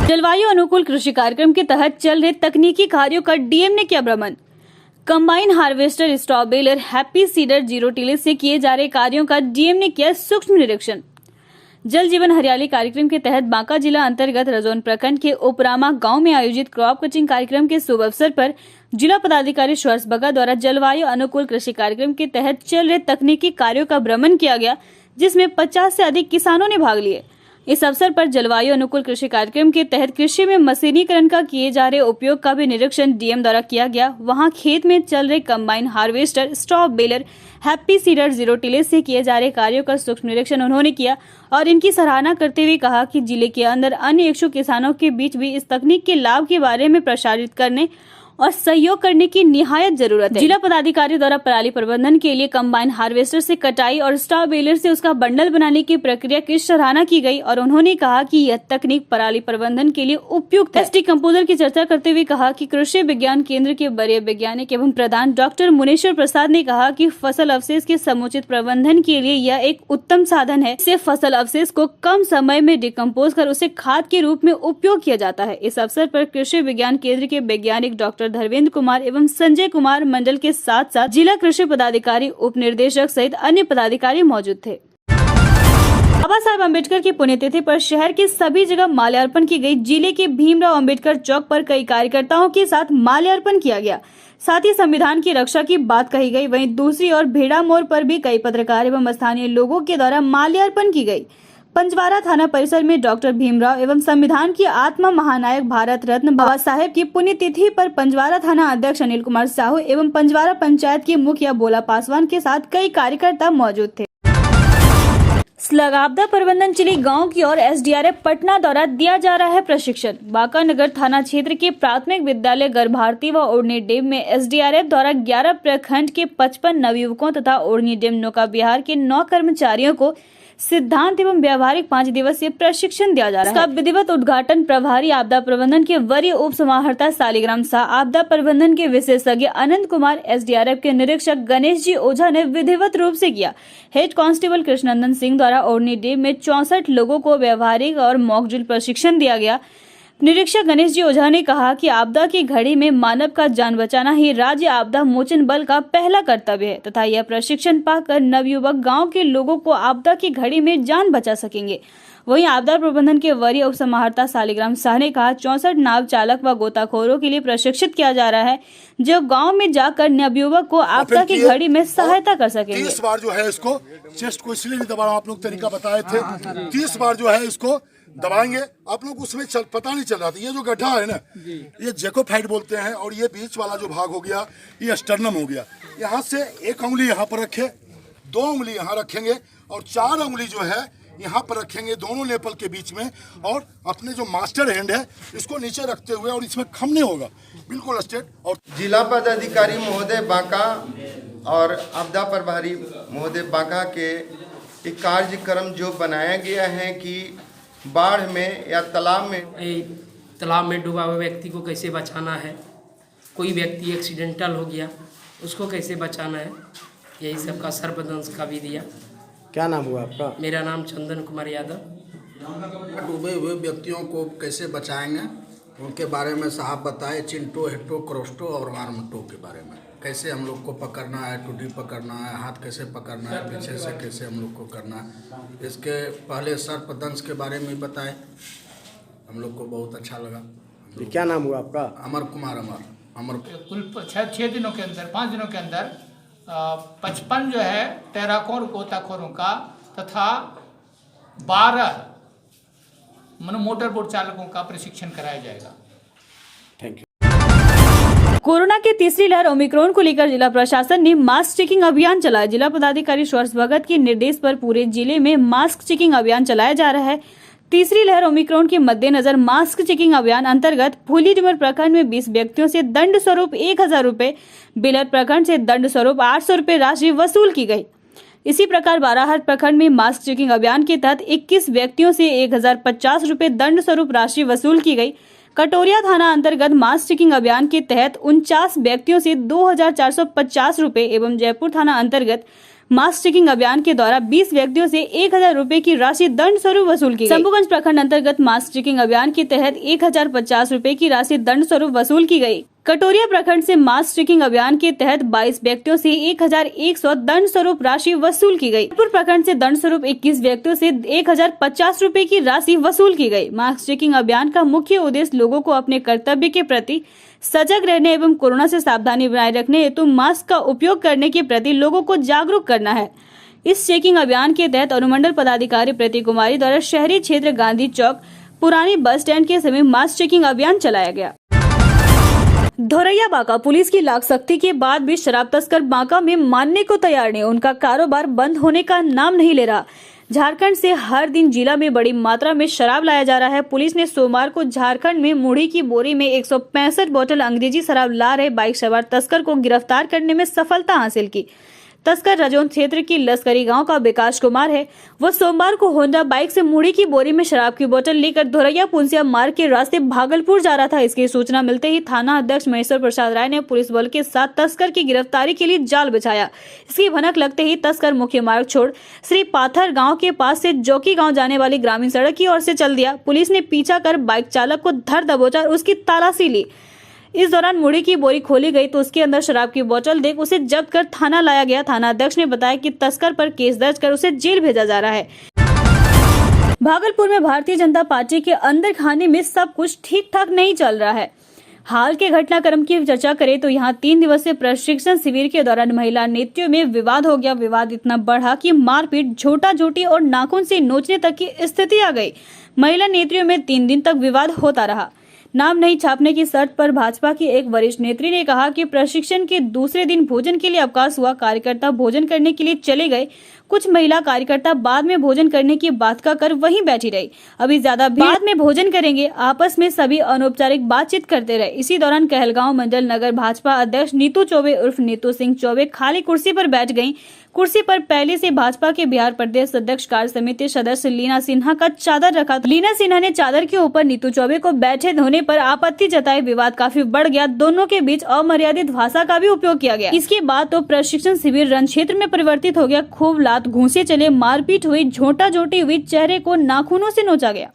जलवायु अनुकूल कृषि कार्यक्रम के तहत चल रहे तकनीकी कार्यों का डीएम ने किया भ्रमण। Combine harvester, straw baler, happy seeder, zero tillage से किए जा रहे कार्यों का डीएम ने किया सूक्ष्म निरीक्षण। जल जीवन हरियाली कार्यक्रम के तहत बांका जिला अंतर्गत रजौन प्रखंड के उपरामा गांव में आयोजित क्रॉप कटिंग कार्यक्रम के शुभ अवसर पर जिला पदाधिकारी सुहास बगा द्वारा जलवायु अनुकूल कृषि कार्यक्रम के तहत चल रहे तकनीकी कार्यों का भ्रमण किया गया, जिसमें 50 से अधिक किसानों ने भाग लिए। इस अवसर पर जलवायु अनुकूल कृषि कार्यक्रम के तहत कृषि में मशीनीकरण का किए जा रहे उपयोग का भी निरीक्षण डीएम द्वारा किया गया। वहां खेत में चल रहे combine harvester, straw baler, happy seeder, zero tillage से किए जा रहे कार्यों का सूक्ष्म निरीक्षण उन्होंने किया और इनकी सराहना करते हुए कहा कि जिले के अंदर अन्य इच्छुक किसानों के बीच भी इस तकनीक के लाभ के बारे में प्रसारित करने और सहयोग करने की निहायत जरूरत है। जिला पदाधिकारी द्वारा पराली प्रबंधन के लिए कंबाइन हार्वेस्टर से कटाई और स्ट्रॉ बेलर से उसका बंडल बनाने की प्रक्रिया की सराहना की गई और उन्होंने कहा कि यह तकनीक पराली प्रबंधन के लिए उपयुक्त है। डिकम्पोजर की चर्चा करते हुए कहा कि कृषि विज्ञान केंद्र के वरीय वैज्ञानिक एवं प्रधान डॉक्टर मुनेश्वर प्रसाद ने कहा कि फसल अवशेष के समुचित प्रबंधन के लिए यह एक उत्तम साधन है। इससे फसल अवशेष को कम समय में डिकम्पोज कर उसे खाद के रूप में उपयोग किया जाता है। इस अवसर पर कृषि विज्ञान केंद्र के वैज्ञानिक डॉक्टर धर्मेंद्र कुमार एवं संजय कुमार मंडल के साथ साथ जिला कृषि पदाधिकारी, उप निर्देशक सहित अन्य पदाधिकारी मौजूद थे। बाबा साहेब अम्बेडकर की पुण्यतिथि पर शहर के सभी जगह माल्यार्पण की गई। जिले के भीमराव अम्बेडकर चौक पर कई कार्यकर्ताओं के साथ माल्यार्पण किया गया। साथ ही संविधान की रक्षा की बात कही गई। वहीं दूसरी ओर भेड़ा मोड़ पर भी कई पत्रकार एवं स्थानीय लोगों के द्वारा माल्यार्पण की गई। पंजवारा थाना परिसर में डॉक्टर भीमराव एवं संविधान की आत्मा महानायक भारत रत्न बाबा साहेब की पुण्यतिथि पर पंजवारा थाना अध्यक्ष अनिल कुमार साहू एवं पंजवारा पंचायत के मुखिया बोला पासवान के साथ कई कार्यकर्ता मौजूद थे। स्लग आपदा प्रबंधन चिली गांव की ओर एसडीआरएफ पटना द्वारा दिया जा रहा है प्रशिक्षण। बांका नगर थाना क्षेत्र के प्राथमिक विद्यालय गर्भारती व ओढ़नी डैम में एसडीआरएफ द्वारा 11 प्रखंड के 55 नवयुवकों तथा ओढ़नी डैम नौका विहार के 9 कर्मचारियों को सिद्धांत एवं व्यावहारिक 5 दिवसीय प्रशिक्षण दिया जा रहा है। इसका विधिवत उद्घाटन प्रभारी आपदा प्रबंधन के वरीय उप समाहर्ता शालिग्राम शाह, आपदा प्रबंधन के विशेषज्ञ अनंत कुमार, एसडीआरएफ के निरीक्षक गणेश जी ओझा ने विधिवत रूप से किया। हेड कांस्टेबल कृष्णनंदन सिंह द्वारा ओढ़नी डैम में 64 लोगों को व्यावहारिक और मॉकड्रिल प्रशिक्षण दिया गया। निरीक्षक गणेश जी ओझा ने कहा कि आपदा की घड़ी में मानव का जान बचाना ही राज्य आपदा मोचन बल का पहला कर्तव्य है तथा यह प्रशिक्षण पाकर नवयुवक गांव के लोगों को आपदा की घड़ी में जान बचा सकेंगे। वहीं आपदा प्रबंधन के वरीय उप समाहर्ता शालिग्राम शाह ने कहा 64 नाव चालक व गोताखोरों के लिए प्रशिक्षित किया जा रहा है, जो गाँव में जाकर नवयुवक को आपदा की घड़ी में सहायता कर सकेंगे। 30 बार जो है इसको चेस्ट को इसलिए नहीं दबा रहा हूं, आप लोग तरीका बताए थे। 30 बार जो है इसको दबाएंगे। आप लोग उसमें पता नहीं चल रहा था। ये जो गड्ढा है ना, ये जेकोफाइट बोलते हैं और ये बीच वाला जो भाग हो गया ये स्टर्नम हो गया। यहाँ से एक उंगली यहाँ पर रखे, 2 उंगली यहाँ रखेंगे और 4 उंगली जो है यहाँ पर रखेंगे दोनों नेपल के बीच में, और अपने जो मास्टर हैंड है इसको नीचे रखते हुए, और इसमें खम नहीं होगा, बिल्कुल स्ट्रेट। और जिला पदाधिकारी महोदय बांका और आपदा प्रभारी महोदय बांका के एक कार्यक्रम जो बनाया गया है कि बाढ़ में या तालाब में डूबा हुआ व्यक्ति को कैसे बचाना है, कोई व्यक्ति एक्सीडेंटल हो गया उसको कैसे बचाना है, यही सब का सर्पदंश का भी दिया। क्या नाम हुआ आपका? मेरा नाम चंदन कुमार यादव। डूबे हुए व्यक्तियों को कैसे बचाएंगे उनके बारे में साहब बताए। चिंटो, हेटो, क्रोस्टो और वार्मटो के बारे में कैसे हम लोग को पकड़ना है, टूटी पकड़ना है, हाथ कैसे पकड़ना है, पीछे से कैसे हम लोग को करना है। इसके पहले सर्पदंश के बारे में बताए, हम लोग को बहुत अच्छा लगा। क्या नाम हुआ आपका? अमर कुमार। अमर कुल 6 दिनों के अंदर, 5 दिनों के अंदर 55 जो है टेराकोर गोताखोरों का तथा 12 मोटर बोट चालकों का प्रशिक्षण कराया जाएगा। Thank you. कोरोना की तीसरी लहर ओमिक्रॉन को लेकर जिला प्रशासन ने मास्क चेकिंग अभियान चलाया। जिला पदाधिकारी सुहास भगत के निर्देश पर पूरे जिले में मास्क चेकिंग अभियान चलाया जा रहा है। तीसरी लहर ओमिक्रॉन के मद्देनजर मास्क चेकिंग अभियान अंतर्गत फूलीडुमर प्रखंड में 20 व्यक्तियों से दंड स्वरूप 1000 रुपए, बेलर प्रखंड से दंड स्वरूप 800 रुपए राशि वसूल की गई। इसी प्रकार बाराहाट प्रखंड में मास्क चेकिंग अभियान के तहत 21 व्यक्तियों से 1050 रुपए दंड स्वरूप राशि वसूल की गई। कटोरिया थाना अंतर्गत मास्क चेकिंग अभियान के तहत 49 व्यक्तियों से 2450 रुपए एवं जयपुर थाना अंतर्गत मास्क चेकिंग अभियान के दौरान 20 व्यक्तियों से 1000 रुपए की राशि दंड स्वरूप वसूल की गई। शंभुगंज प्रखंड अंतर्गत मास्क चेकिंग अभियान के तहत 1050 रुपए की राशि दंड स्वरूप वसूल की गई। कटोरिया प्रखंड से मास्क चेकिंग अभियान के तहत 22 व्यक्तियों से 1100 दंड स्वरूप राशि वसूल की गई। जयपुर प्रखंड से दंड स्वरूप 21 व्यक्तियों से 1050 रुपए की राशि वसूल की गई। मास्क चेकिंग अभियान का मुख्य उद्देश्य लोगों को अपने कर्तव्य के प्रति सजग रहने एवं कोरोना से सावधानी बनाए रखने हेतु मास्क का उपयोग करने के प्रति लोगों को जागरूक करना है। इस चेकिंग अभियान के तहत अनुमंडल पदाधिकारी प्रति कुमारी द्वारा शहरी क्षेत्र गांधी चौक पुरानी बस स्टैंड के समीप मास्क चेकिंग अभियान चलाया गया। धोरैया बांका पुलिस की लाख सख्ती के बाद भी शराब तस्कर बांका में मानने को तैयार नहीं। उनका कारोबार बंद होने का नाम नहीं ले रहा। झारखंड से हर दिन जिला में बड़ी मात्रा में शराब लाया जा रहा है। पुलिस ने सोमवार को झारखंड में मुड़ी की बोरी में 165 बोतल अंग्रेजी शराब ला रहे बाइक सवार तस्कर को गिरफ्तार करने में सफलता हासिल की। तस्कर रजौन क्षेत्र की लश्करी गांव का विकास कुमार है। वह सोमवार को होंडा बाइक से मुड़ी की बोरी में शराब की बोतल लेकर धोरैया पुंसिया मार्ग के रास्ते भागलपुर जा रहा था। इसकी सूचना मिलते ही थाना अध्यक्ष महेश्वर प्रसाद राय ने पुलिस बल के साथ तस्कर की गिरफ्तारी के लिए जाल बिछाया। इसकी भनक लगते ही तस्कर मुख्य मार्ग छोड़ श्री पाथर गाँव के पास से जोकी गाँव जाने वाली ग्रामीण सड़क की ओर से चल दिया। पुलिस ने पीछा कर बाइक चालक को धर दबोचा और उसकी तलाशी ली। इस दौरान मुड़ी की बोरी खोली गई तो उसके अंदर शराब की बोतल देख उसे जब्त कर थाना लाया गया। थाना अध्यक्ष ने बताया कि तस्कर पर केस दर्ज कर उसे जेल भेजा जा रहा है। भागलपुर में भारतीय जनता पार्टी के अंदर खाने में सब कुछ ठीक ठाक नहीं चल रहा है। हाल के घटनाक्रम की चर्चा करें तो यहाँ 3 दिवसीय प्रशिक्षण शिविर के दौरान महिला नेत्रियों में विवाद हो गया। विवाद इतना बढ़ा कि मारपीट, झोटा झोटी और नाखून से नोचने तक की स्थिति आ गई। महिला नेत्रियों में 3 दिन तक विवाद होता रहा। नाम नहीं छापने की शर्त पर भाजपा की एक वरिष्ठ नेत्री ने कहा कि प्रशिक्षण के दूसरे दिन भोजन के लिए अवकाश हुआ। कार्यकर्ता भोजन करने के लिए चले गए। कुछ महिला कार्यकर्ता बाद में भोजन करने की बात कर वहीं बैठी रही। अभी ज्यादा बाद में भोजन करेंगे। आपस में सभी अनौपचारिक बातचीत करते रहे। इसी दौरान कहलगांव मंडल नगर भाजपा अध्यक्ष नीतू चौबे उर्फ नीतू सिंह चौबे खाली कुर्सी पर बैठ गयी। कुर्सी पर पहले से भाजपा के बिहार प्रदेश अध्यक्ष कार्य समिति सदस्य लीना सिन्हा का चादर रखा था। लीना सिन्हा ने चादर के ऊपर नीतू चौबे को बैठे होने पर आपत्ति जताई। विवाद काफी बढ़ गया। दोनों के बीच अमर्यादित भाषा का भी उपयोग किया गया। इसके बाद तो प्रशिक्षण शिविर रण क्षेत्र में परिवर्तित हो गया। खूब लात घूंसे चले, मारपीट हुई, झोंटा झोटी हुई, चेहरे को नाखूनों से नोचा गया।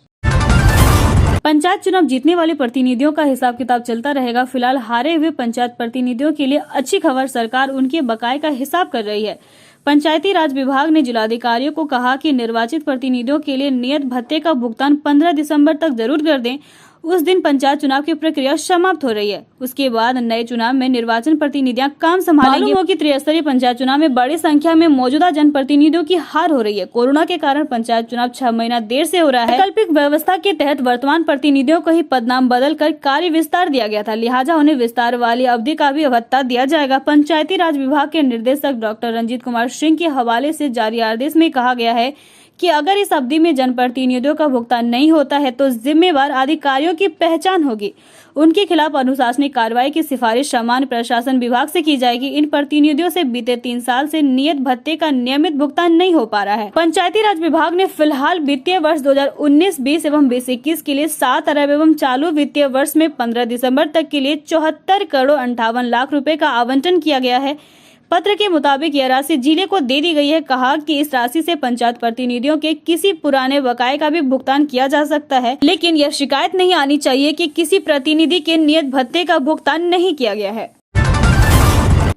पंचायत चुनाव जीतने वाले प्रतिनिधियों का हिसाब किताब चलता रहेगा। फिलहाल हारे हुए पंचायत प्रतिनिधियों के लिए अच्छी खबर, सरकार उनके बकाये का हिसाब कर रही है। पंचायती राज विभाग ने जिलाधिकारियों को कहा कि निर्वाचित प्रतिनिधियों के लिए नियत भत्ते का भुगतान 15 दिसंबर तक जरूर कर दें। उस दिन पंचायत चुनाव की प्रक्रिया समाप्त हो रही है। उसके बाद नए चुनाव में निर्वाचन प्रतिनिधियां काम संभालेंगे। मालूम हो कि त्रिस्तरीय पंचायत चुनाव में बड़ी संख्या में मौजूदा जनप्रतिनिधियों की हार हो रही है। कोरोना के कारण पंचायत चुनाव 6 महीना देर से हो रहा है। वैकल्पिक व्यवस्था के तहत वर्तमान प्रतिनिधियों को ही पदनाम बदल कर कार्य विस्तार दिया गया था, लिहाजा उन्हें विस्तार वाली अवधि का भी भत्ता दिया जाएगा। पंचायती राज विभाग के निर्देशक डॉक्टर रंजीत कुमार सिंह के हवाले से जारी आदेश में कहा गया है कि अगर इस अवधि में जनप्रतिनिधियों का भुगतान नहीं होता है तो जिम्मेवार अधिकारियों की पहचान होगी। उनके खिलाफ अनुशासनिक कार्रवाई की सिफारिश सामान्य प्रशासन विभाग से की जाएगी। इन प्रतिनिधियों से बीते 3 साल से नियत भत्ते का नियमित भुगतान नहीं हो पा रहा है। पंचायती राज विभाग ने फिलहाल वित्तीय वर्ष 2019-20 एवं 2021 के लिए 7 अरब एवं चालू वित्तीय वर्ष में 15 दिसंबर तक के लिए 74 करोड़ 58 लाख रुपए का आवंटन किया गया है। पत्र के मुताबिक यह राशि जिले को दे दी गई है। कहा कि इस राशि से पंचायत प्रतिनिधियों के किसी पुराने बकाये का भी भुगतान किया जा सकता है, लेकिन यह शिकायत नहीं आनी चाहिए कि किसी प्रतिनिधि के नियत भत्ते का भुगतान नहीं किया गया है।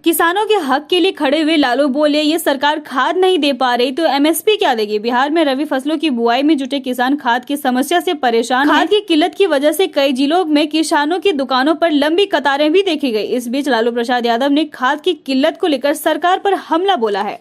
किसानों के हक के लिए खड़े हुए लालू बोले, ये सरकार खाद नहीं दे पा रही तो एमएसपी क्या देगी। बिहार में रबी फसलों की बुआई में जुटे किसान खाद की समस्या से परेशान। खाद की किल्लत की वजह से कई जिलों में किसानों की दुकानों पर लंबी कतारें भी देखी गई। इस बीच लालू प्रसाद यादव ने खाद की किल्लत को लेकर सरकार पर हमला बोला है।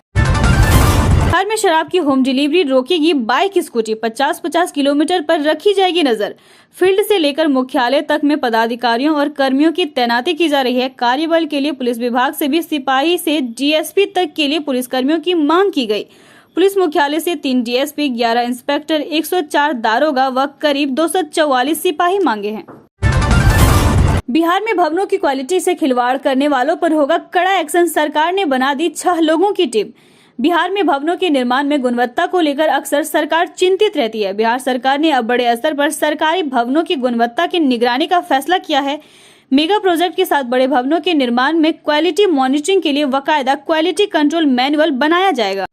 बिहार में शराब की होम डिलीवरी रोकेगी बाइक स्कूटी। 50-50 किलोमीटर पर रखी जाएगी नजर। फील्ड से लेकर मुख्यालय तक में पदाधिकारियों और कर्मियों की तैनाती की जा रही है। कार्यबल के लिए पुलिस विभाग से भी सिपाही से डीएसपी तक के लिए पुलिस कर्मियों की मांग की गई। पुलिस मुख्यालय से 3 डीएसपी, 11 इंस्पेक्टर, 104 दारोगा व करीब 244 सिपाही मांगे हैं। बिहार में भवनों की क्वालिटी से खिलवाड़ करने वालों पर होगा कड़ा एक्शन। सरकार ने बना दी 6 लोगों की टीम। बिहार में भवनों के निर्माण में गुणवत्ता को लेकर अक्सर सरकार चिंतित रहती है। बिहार सरकार ने अब बड़े स्तर पर सरकारी भवनों की गुणवत्ता की निगरानी का फैसला किया है। मेगा प्रोजेक्ट के साथ बड़े भवनों के निर्माण में क्वालिटी मॉनिटरिंग के लिए बाकायदा क्वालिटी कंट्रोल मैनुअल बनाया जाएगा।